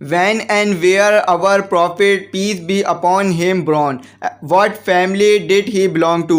When and where our prophet peace be upon him born, what family did he belong to?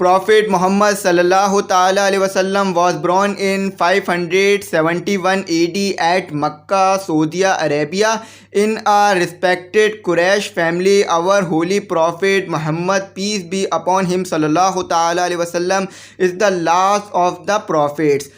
Prophet Muhammad sallallahu ta'ala alaihi wasallam was born in 571 AD at Makkah, Saudi Arabia, in a respected Quraysh family. Our holy Prophet Muhammad, peace be upon him, sallallahu ta'ala alaihi wasallam, is the last of the prophets.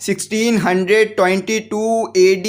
1622 AD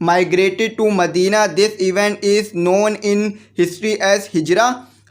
migrated to Medina. This event is known in history as Hijra.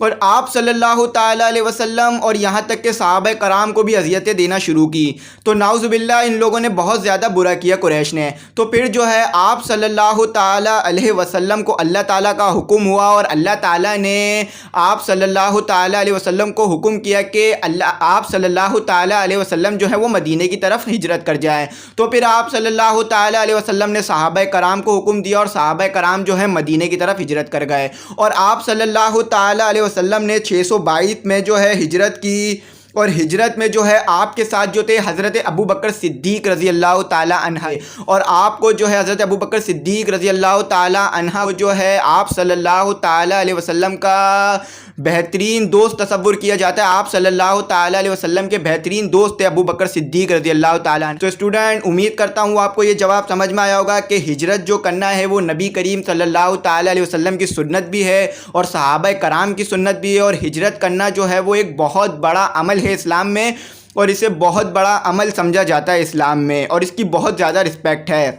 اور آپ صلی اللہ تعالیٰ علیہ وسلم اور یہاں تک کہ صحابہ کرام کو بھی اذیتیں دینا شروع کی. تو نعوذ باللہ ان لوگوں نے بہت زیادہ برا کیا قریش نے. تو پھر جو ہے آپ صلی اللہ تعالیٰ علیہ وسلم کو اللہ تعالیٰ کا حکم ہوا اور اللہ تعالیٰ نے آپ صلی اللہ تعالیٰ علیہ وسلم کو حکم کیا کہ آپ صلی اللہ تعالیٰ علیہ وسلم جو ہے وہ مدینے کی طرف ہجرت کر جائیں. تو پھر آپ صلی اللہ تعالیٰ علیہ وسلم نے صحابہ کرام کو حکم دیا اور صحابہ کرام جو ہے مدینے کی طرف ہجرت کر گئے. اور آپ صلی اللہ تعالیٰ علیہ وسلم نے 622 میں جو ہے ہجرت کی. اور ہجرت میں جو ہے آپ کے ساتھ جو تھے حضرت ابو بکر صدیق رضی اللہ تعالیٰ عنہ، اور آپ کو جو ہے حضرت ابو بکر صدیق رضی اللہ تعالیٰ عنہ جو ہے آپ صلی اللہ تعالیٰ علیہ وسلم کا بہترین دوست تصور کیا جاتا ہے. آپ صلی اللہ تعالیٰ علیہ وسلم کے بہترین دوست تھے ابو بکر صدیق رضی اللہ تعالیٰ عنہ. تو اسٹوڈنٹ امید کرتا ہوں آپ کو یہ جواب سمجھ میں آیا ہوگا کہ ہجرت جو کرنا ہے وہ نبی کریم صلی اللہ تعالیٰ علیہ وسلم کی سنت بھی ہے اور صحابہ کرام کی سنت بھی ہے. اور ہجرت کرنا جو ہے وہ ایک بہت بڑا عمل ہے اسلام میں، اور اسے بہت بڑا عمل سمجھا جاتا ہے اسلام میں، اور اس کی بہت زیادہ رسپیکٹ ہے.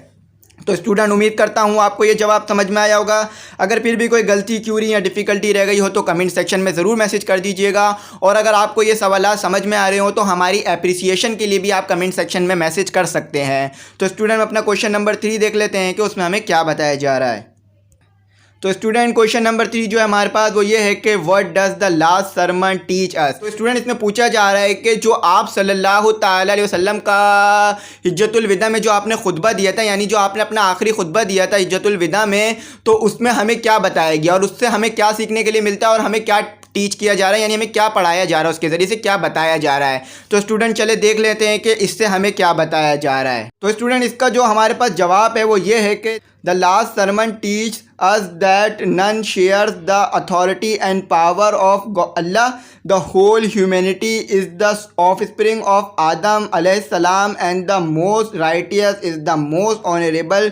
تو اسٹوڈنٹ امید کرتا ہوں آپ کو یہ جواب سمجھ میں آیا ہوگا. اگر پھر بھی کوئی غلطی، کیوری یا ڈیفیکلٹی رہ گئی ہو تو کمنٹ سیکشن میں ضرور میسج کر دیجیے گا. اور اگر آپ کو یہ سوالات سمجھ میں آ رہے ہوں تو ہماری اپریسیشن کے لیے بھی آپ کمنٹ سیکشن میں میسج کر سکتے ہیں. تو اسٹوڈنٹ اپنا کوشچن نمبر 3 دیکھ لیتے ہیں کہ اس میں ہمیں کیا بتایا جا رہا ہے. تو اسٹوڈنٹ کوشچن نمبر 3 جو ہے ہمارے پاس وہ یہ ہے کہ what does the last sermon teach us. تو اسٹوڈنٹ اس میں پوچھا جا رہا ہے کہ جو آپ صلی اللہ تعالیٰ علیہ وسلم کا حجۃ الوداع میں جو آپ نے خطبہ دیا تھا، یعنی جو آپ نے اپنا آخری خطبہ دیا تھا حجۃ الوداع میں، تو اس میں ہمیں کیا بتایا گیا اور اس سے ہمیں کیا سیکھنے کے لیے ملتا ہے اور ہمیں کیا ٹیچ کیا جا رہا ہے، یعنی ہمیں کیا پڑھایا جا رہا ہے، اس کے ذریعے سے کیا بتایا جا رہا ہے. تو اسٹوڈنٹ چلے دیکھ لیتے ہیں کہ اس سے ہمیں کیا بتایا جا رہا ہے. تو اسٹوڈنٹ اس کا جو ہمارے پاس جواب ہے وہ یہ ہے کہ the last sermon teaches us that none shares the authority and power of Allah. The whole humanity is the offspring of Adam alayhi salam, and the most righteous is the most honorable.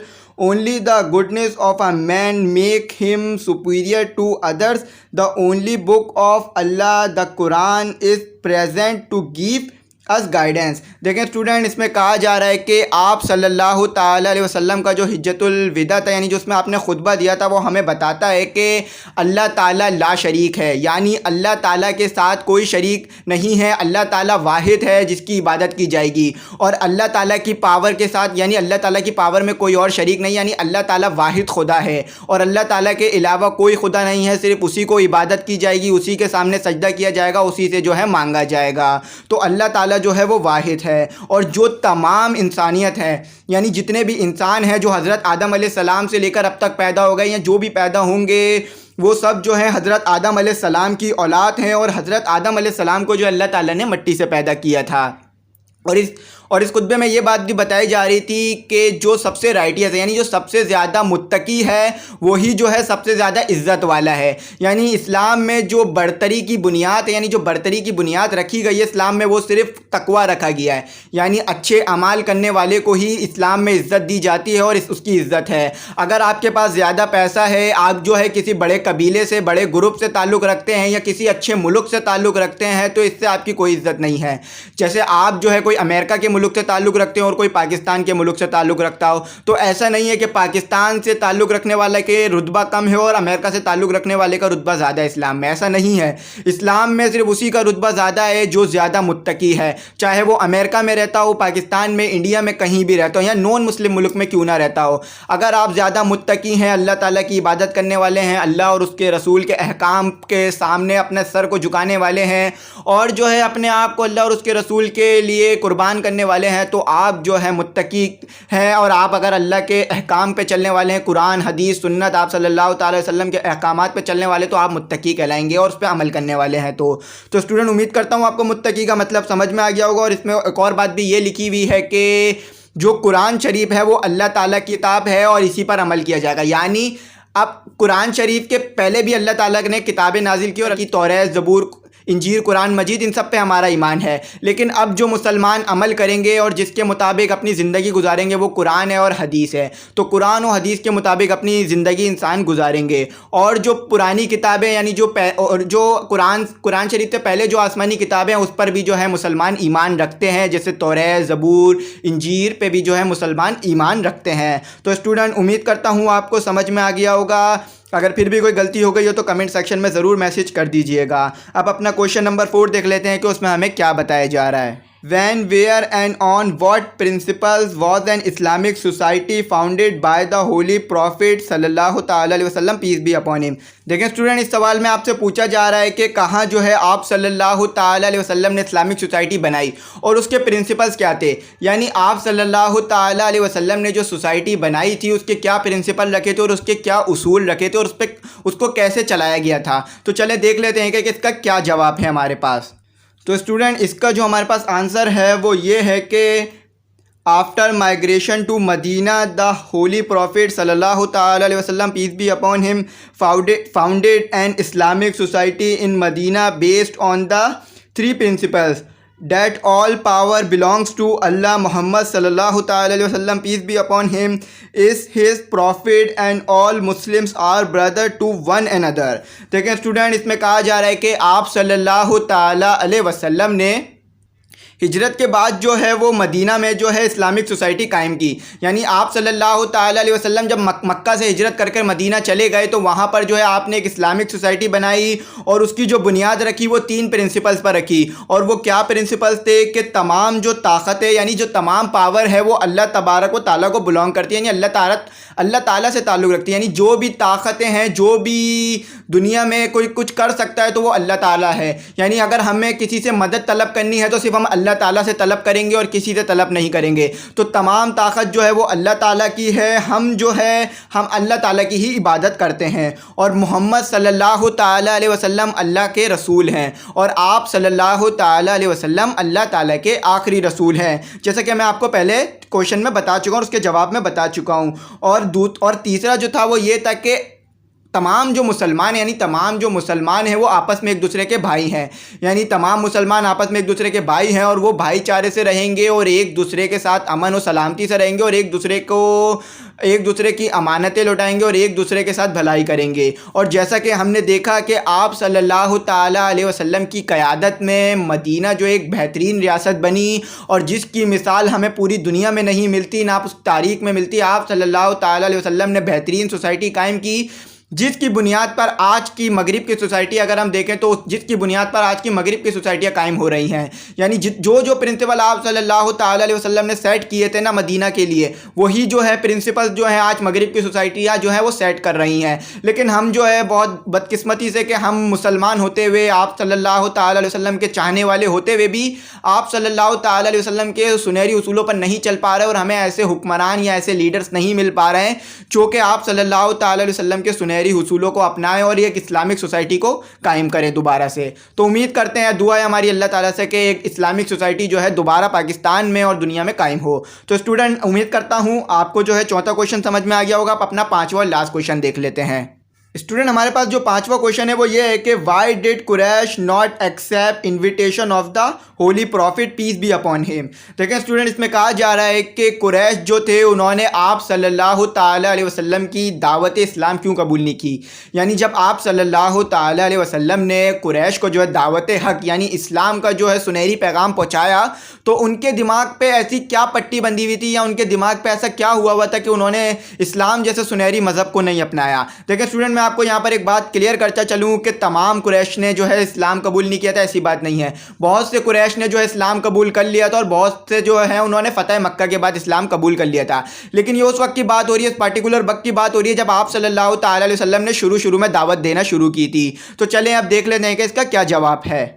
Only the goodness of a man make him superior to others. The only book of Allah, the Quran, is present to give us guidance. دیکھیں student اس میں کہا جا رہا ہے کہ آپ صلی اللہ تعالیٰ علیہ وسلم کا جو حجۃ الوداع تھا، یعنی جو اس میں آپ نے خطبہ دیا تھا، وہ ہمیں بتاتا ہے کہ اللہ تعالیٰ لا شریک ہے، یعنی اللہ تعالیٰ کے ساتھ کوئی شریک نہیں ہے. اللہ تعالیٰ واحد ہے جس کی عبادت کی جائے گی. اور اللہ تعالیٰ کی پاور کے ساتھ، یعنی اللہ تعالیٰ کی پاور میں کوئی اور شریک نہیں، یعنی اللہ تعالیٰ واحد خدا ہے اور اللہ تعالیٰ کے علاوہ کوئی خدا نہیں ہے. صرف اسی کو عبادت کی جائے گی، اسی کے سامنے سجدہ کیا جائے گا، اسی سے جو ہے مانگا جائے گا. تو اللہ تعالیٰ جو ہے وہ واحد ہے. اور جو تمام انسانیت ہے، یعنی جتنے بھی انسان ہیں جو حضرت آدم علیہ السلام سے لے کر اب تک پیدا ہو گئے یا جو بھی پیدا ہوں گے، وہ سب جو ہے حضرت آدم علیہ السلام کی اولاد ہیں. اور حضرت آدم علیہ السلام کو جو اللہ تعالیٰ نے مٹی سے پیدا کیا تھا. اور اس خطبے میں یہ بات بھی بتائی جا رہی تھی کہ جو سب سے رائٹیس ہے، یعنی جو سب سے زیادہ متقی ہے، وہی جو ہے سب سے زیادہ عزت والا ہے. یعنی اسلام میں جو برتری کی بنیاد ہے، یعنی جو برتری کی بنیاد رکھی گئی ہے اسلام میں، وہ صرف تقویٰ رکھا گیا ہے. یعنی اچھے اعمال کرنے والے کو ہی اسلام میں عزت دی جاتی ہے اور اس کی عزت ہے. اگر آپ کے پاس زیادہ پیسہ ہے، آپ جو ہے کسی بڑے قبیلے سے، بڑے گروپ سے تعلق رکھتے ہیں یا کسی اچھے ملک سے تعلق رکھتے ہیں، تو اس سے آپ کی کوئی عزت نہیں ہے. جیسے آپ جو ہے کوئی امریکہ کے ملک سے تعلق رکھتے ہیں اور کوئی پاکستان کے ملک سے تعلق رکھتا ہو، تو ایسا نہیں ہے کہ پاکستان سے تعلق رکھنے والا کے رتبہ کم ہے اور امریکہ سے تعلق رکھنے والے کا رتبہ زیادہ ہے. اسلام میں ایسا نہیں ہے. اسلام میں صرف اسی کا رتبہ زیادہ ہے جو زیادہ متقی ہے، چاہے وہ امریکہ میں رہتا ہو، پاکستان میں، انڈیا میں، کہیں بھی رہتا ہو یا نان مسلم ملک میں کیوں نہ رہتا ہو. اگر آپ زیادہ متقی ہیں، اللہ تعالیٰ کی عبادت کرنے والے ہیں، اللہ اور اس کے رسول کے احکام کے سامنے اپنے سر کو جھکانے والے ہیں، اور جو ہے اپنے آپ کو اللہ اور اس کے رسول کے لیے قربان کرنے والے ہیں، تو آپ جو ہے متقی ہیں. اور آپ اگر اللہ کے احکام پہ چلنے والے ہیں، قرآن، حدیث، سنت، آپ صلی اللہ تعالی وسلم کے احکامات پہ چلنے والے، تو آپ متقی کہلائیں گے اور اس پہ عمل کرنے والے ہیں. تو اسٹوڈنٹ امید کرتا ہوں آپ کو متقی کا مطلب سمجھ میں آ گیا ہوگا. اور اس میں ایک اور بات بھی یہ لکھی ہوئی ہے کہ جو قرآن شریف ہے وہ اللہ تعالیٰ کی کتاب ہے اور اسی پر عمل کیا جائے گا. یعنی اب قرآن شریف کے پہلے بھی اللہ تعالیٰ نے کتابیں نازل کی اور کی توریت، زبور، انجیل، قرآن مجید، ان سب پہ ہمارا ایمان ہے. لیکن اب جو مسلمان عمل کریں گے اور جس کے مطابق اپنی زندگی گزاریں گے وہ قرآن ہے اور حدیث ہے. تو قرآن و حدیث کے مطابق اپنی زندگی انسان گزاریں گے. اور جو پرانی کتابیں، یعنی جو قرآن شریف سے پہلے جو آسمانی کتابیں ہیں اس پر بھی جو ہے مسلمان ایمان رکھتے ہیں، جیسے توریت، زبور، انجیل پہ بھی جو ہے مسلمان ایمان رکھتے ہیں. تو اسٹوڈنٹ امید کرتا ہوں آپ کو سمجھ میں آ گیا ہوگا اگر پھر بھی کوئی غلطی ہو گئی ہو تو کمنٹ سیکشن میں ضرور میسج کر دیجئے گا۔ اب اپنا کوشچن نمبر 4 دیکھ لیتے ہیں کہ اس میں ہمیں کیا بتایا جا رہا ہے۔ When, where and on what principles was an Islamic society founded by the Holy Prophet صلی اللہ تعالیٰ علیہ وسلم peace be upon him۔ دیکھیں اسٹوڈنٹ، اس سوال میں آپ سے پوچھا جا رہا ہے کہ کہاں جو ہے آپ صلی اللہ تعالیٰ علیہ وسلم نے اسلامک سوسائٹی بنائی اور اس کے پرنسپلز کیا تھے، یعنی آپ صلی اللہ تعالیٰ علیہ وسلم نے جو سوسائٹی بنائی تھی اس کے کیا پرنسپل رکھے تھے اور اس کے کیا اصول رکھے تھے اور اس کو کیسے چلایا گیا تھا۔ تو چلیں دیکھ لیتے ہیں کہ اس کا کیا جواب ہے ہمارے پاس۔ تو اسٹوڈنٹ، اس کا جو ہمارے پاس آنسر ہے وہ یہ ہے کہ after migration to Medina the holy prophet صلی اللہ تعالیٰ علیہ وسلم peace be upon him founded an Islamic society in Medina based on the 3 principles that all power belongs to Allah, Muhammad sallallahu ta'ala alayhi wasallam peace be upon him is his prophet and all Muslims are brother to one another۔ دیکھیں student, اس میں کہا جا رہا ہے کہ آپ صلی اللہ تعالیٰ علیہ وسلم نے ہجرت کے بعد جو ہے وہ مدینہ میں جو ہے اسلامک سوسائٹی قائم کی، یعنی آپ صلی اللہ تعالیٰ علیہ وسلم جب مکہ سے ہجرت کر کر مدینہ چلے گئے تو وہاں پر جو ہے آپ نے ایک اسلامک سوسائٹی بنائی اور اس کی جو بنیاد رکھی وہ 3 پرنسپلز پر رکھی، اور وہ کیا پرنسپلز تھے کہ تمام جو طاقتیں یعنی جو تمام پاور ہے وہ اللہ تبارک و تعالیٰ کو بلانگ کرتی ہے، یعنی اللہ تعالیٰ سے تعلق رکھتی ہے، یعنی جو بھی طاقتیں ہیں، جو بھی دنیا میں کوئی کچھ کر سکتا ہے تو وہ اللہ تعالیٰ ہے، یعنی اگر ہمیں کسی سے مدد طلب کرنی ہے تو صرف ہم اللہ تعالیٰ سے طلب کریں گے اور کسی سے طلب نہیں کریں گے، تو تمام طاقت جو ہے وہ اللہ تعالیٰ کی ہے، ہم اللہ تعالیٰ کی ہی عبادت کرتے ہیں، اور محمد صلی اللہ تعالیٰ علیہ وسلم اللہ کے رسول ہیں، اور آپ صلی اللہ تعالیٰ علیہ وسلم اللہ تعالیٰ کے آخری رسول ہیں، جیسا کہ میں آپ کو پہلے کوشچن میں بتا چکا ہوں اور اس کے جواب میں بتا چکا ہوں۔ اور تیسرا جو تھا وہ یہ تھا کہ تمام جو مسلمان ہیں وہ آپس میں ایک دوسرے کے بھائی ہیں، یعنی تمام مسلمان آپس میں ایک دوسرے کے بھائی ہیں اور وہ بھائی چارے سے رہیں گے اور ایک دوسرے کے ساتھ امن و سلامتی سے رہیں گے اور ایک دوسرے کی امانتیں لوٹائیں گے اور ایک دوسرے کے ساتھ بھلائی کریں گے۔ اور جیسا کہ ہم نے دیکھا کہ آپ صلی اللہ تعالیٰ علیہ وسلم کی قیادت میں مدینہ جو ایک بہترین ریاست بنی اور جس کی مثال ہمیں پوری دنیا میں نہیں ملتی، نہ اس تاریخ میں ملتی، آپ صلی اللہ تعالیٰ علیہ وسلم نے بہترین سوسائٹی قائم کی جس کی بنیاد پر آج کی مغرب کی سوسائٹی اگر ہم دیکھیں تو جس کی بنیاد پر آج کی مغرب کی سوسائٹیاں قائم ہو رہی ہیں، یعنی جو پرنسپل آپ صلی اللہ تعالیٰ علیہ وسلم نے سیٹ کیے تھے نا مدینہ کے لیے، وہی جو ہے پرنسپل جو ہیں آج مغرب کی سوسائٹیاں جو ہیں وہ سیٹ کر رہی ہیں۔ لیکن ہم جو ہے بہت بدقسمتی سے کہ ہم مسلمان ہوتے ہوئے، آپ صلی اللہ تعالیٰ علیہ وسلم کے چاہنے والے ہوتے ہوئے بھی آپ صلی اللہ تعالیٰ علیہ وسلم کے سنہری اصولوں پر نہیں چل پا رہے اور ہمیں ایسے حکمران یا ایسے لیڈرز نہیں مل پا رہے ہیں جو کہ آپ صلی اللہ تعالیٰ علیہ وسلم کے سنہری اصولوں کو اپنائیں اور ایک اسلامک سوسائٹی کو قائم کریں دوبارہ سے۔ تو امید کرتے ہیں، دعا ہے ہماری اللہ تعالیٰ سے کہ ایک اسلامک سوسائٹی جو ہے دوبارہ پاکستان میں اور دنیا میں قائم ہو۔ تو اسٹوڈنٹ، امید کرتا ہوں آپ کو جو ہے چوتھا کوشچن سمجھ میں آ گیا ہوگا۔ آپ اپنا 5واں اور لاسٹ کوشچن دیکھ لیتے ہیں۔ اسٹوڈنٹ، ہمارے پاس جو 5واں کوشچن ہے وہ یہ ہے کہ why did Quraysh not accept invitation of the holy prophet peace be upon him. دیکھیں اسٹوڈنٹ، اس میں کہا جا رہا ہے کہ قریش جو تھے انہوں نے آپ صلی اللہ تعالیٰ علیہ وسلم کی دعوت اسلام کیوں قبول نہیں کی، یعنی جب آپ صلی اللہ تعالیٰ علیہ وسلم نے قریش کو جو ہے دعوت حق یعنی اسلام کا جو ہے سنہری پیغام پہنچایا تو ان کے دماغ پہ ایسی کیا پٹی بندھی ہوئی تھی یا ان کے دماغ پہ ایسا کیا ہوا تھا کہ انہوں نے اسلام جیسے سنہری مذہب کو نہیں اپنایا۔ دیکھیں اسٹوڈنٹ، میں آپ کو یہاں پر ایک بات کلیئر کرتا چلوں کہ تمام قریش نے جو ہے اسلام قبول نہیں کیا تھا، ایسی بات نہیں ہے۔ بہت سے قریش نے جو ہے اسلام قبول کر لیا تھا اور بہت سے جو ہے انہوں نے فتح مکہ کے بعد اسلام قبول کر لیا تھا، لیکن یہ اس وقت کی بات ہو رہی ہے، اس پارٹیکولر وقت کی بات ہو رہی ہے جب آپ صلی اللہ تعالیٰ علیہ وسلم نے شروع میں دعوت دینا شروع کی تھی۔ تو چلیں اب دیکھ لیتے ہیں کہ اس کا کیا جواب ہے۔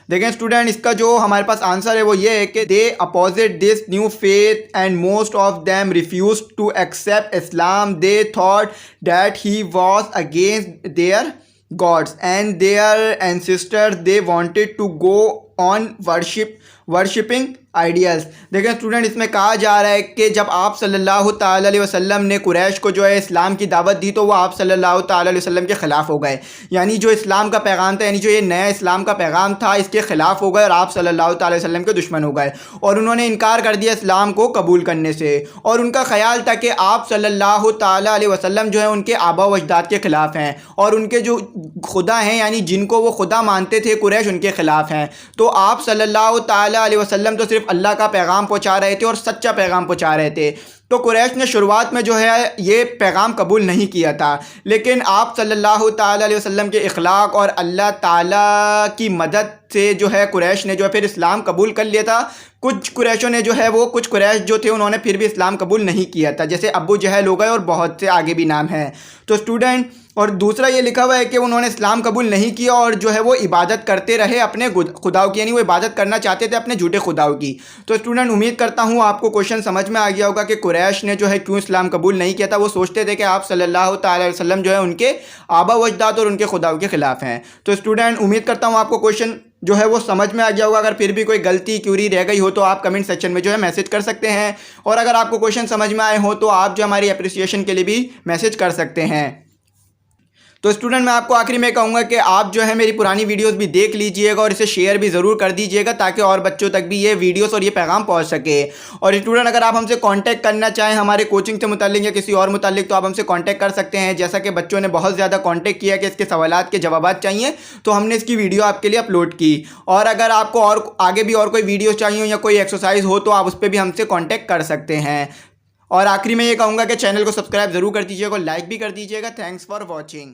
دیکھیں اسٹوڈنٹ، اس کا جو ہمارے پاس آنسر ہے وہ یہ ہے کہ they opposed this new faith and most of them refuse to accept Islam. They thought that he was against their gods and their ancestors. They wanted to go on worshipping idols. دیکھیں student, اس میں کہا جا رہا ہے کہ جب آپ صلی اللہ تعالیٰ علیہ وسلم نے قریش کو جو ہے اسلام کی دعوت دی تو وہ آپ صلی اللہ تعالیٰ علیہ وسلم کے خلاف ہو گئے، یعنی جو اسلام کا پیغام تھا، یعنی جو یہ نیا اسلام کا پیغام تھا، اس کے خلاف ہو گئے اور آپ صلی اللہ تعالیٰ علیہ وسلم کے دشمن ہو گئے اور انہوں نے انکار کر دیا اسلام کو قبول کرنے سے، اور ان کا خیال تھا کہ آپ صلی اللہ تعالیٰ علیہ وسلم جو ہے ان کے آبا و اجداد کے خلاف ہیں اور ان کے جو خدا ہیں یعنی جن کو وہ خدا مانتے تھے قریش، ان کے خلاف ہیں۔ تو آپ صلی اللہ تعالیٰ علیہ وسلم تو صرف اللہ کا پیغام پہنچا رہے تھے اور سچا پیغام پہنچا رہے تھے، تو قریش نے شروعات میں جو ہے یہ پیغام قبول نہیں کیا تھا، لیکن آپ صلی اللہ تعالیٰ علیہ وسلم کے اخلاق اور اللہ تعالیٰ کی مدد سے جو ہے قریش نے جو ہے پھر اسلام قبول کر لیا تھا۔ کچھ قریشوں نے جو ہے کچھ قریش جو تھے انہوں نے پھر بھی اسلام قبول نہیں کیا تھا، جیسے ابو جہل ہو گئے اور بہت سے آگے بھی نام ہیں۔ تو اسٹوڈنٹ، اور دوسرا یہ لکھا ہوا ہے کہ انہوں نے اسلام قبول نہیں کیا اور جو ہے وہ عبادت کرتے رہے اپنے خداؤں کی، یعنی وہ عبادت کرنا چاہتے تھے اپنے جھوٹے خداؤں کی۔ تو اسٹوڈنٹ، امید کرتا ہوں آپ کو کوشچن سمجھ میں آ گیا ہوگا کہ قریش نے جو ہے کیوں اسلام قبول نہیں کیا تھا۔ وہ سوچتے تھے کہ آپ صلی اللہ تعالیٰ علیہ وسلم جو ہے ان کے آبا و اجداد اور ان کے خداؤں کے خلاف ہیں۔ تو اسٹوڈنٹ، امید کرتا ہوں آپ کو کوشچن جو ہے وہ سمجھ میں آ گیا ہوگا۔ اگر پھر بھی کوئی غلطی کیوری رہ گئی ہو تو آپ کمنٹ سیکشن میں جو ہے میسج کر سکتے ہیں، اور اگر آپ کو کوشچن سمجھ میں آئے ہو تو آپ جو ہماری اپریسیشن کے لیے بھی میسج کر سکتے ہیں۔ تو اسٹوڈنٹ، میں آپ کو آخری میں کہوں گا کہ آپ جو ہے میری پرانی ویڈیوز بھی دیکھ لیجئے گا اور اسے شیئر بھی ضرور کر دیجئے گا تاکہ اور بچوں تک بھی یہ ویڈیوز اور یہ پیغام پہنچ سکے۔ اور اسٹوڈنٹ، اگر آپ ہم سے کانٹیکٹ کرنا چاہیں ہمارے کوچنگ سے متعلق یا کسی اور متعلق تو آپ ہم سے کانٹیکٹ کر سکتے ہیں۔ جیسا کہ بچوں نے بہت زیادہ کانٹیکٹ کیا کہ اس کے سوالات کے جوابات چاہیے تو ہم نے اس کی ویڈیو آپ کے لیے اپلوڈ کی، اور اگر آپ کو اور آگے بھی اور کوئی ویڈیوز چاہیے ہو یا کوئی ایکسرسائز ہو تو آپ اس پہ بھی ہم سے کانٹیکٹ کر سکتے ہیں۔ اور آخری میں یہ کہوں گا کہ چینل کو سبسکرائب ضرور کر دیجیے گا، لائک بھی کر دیجیے گا۔ Thanks for watching.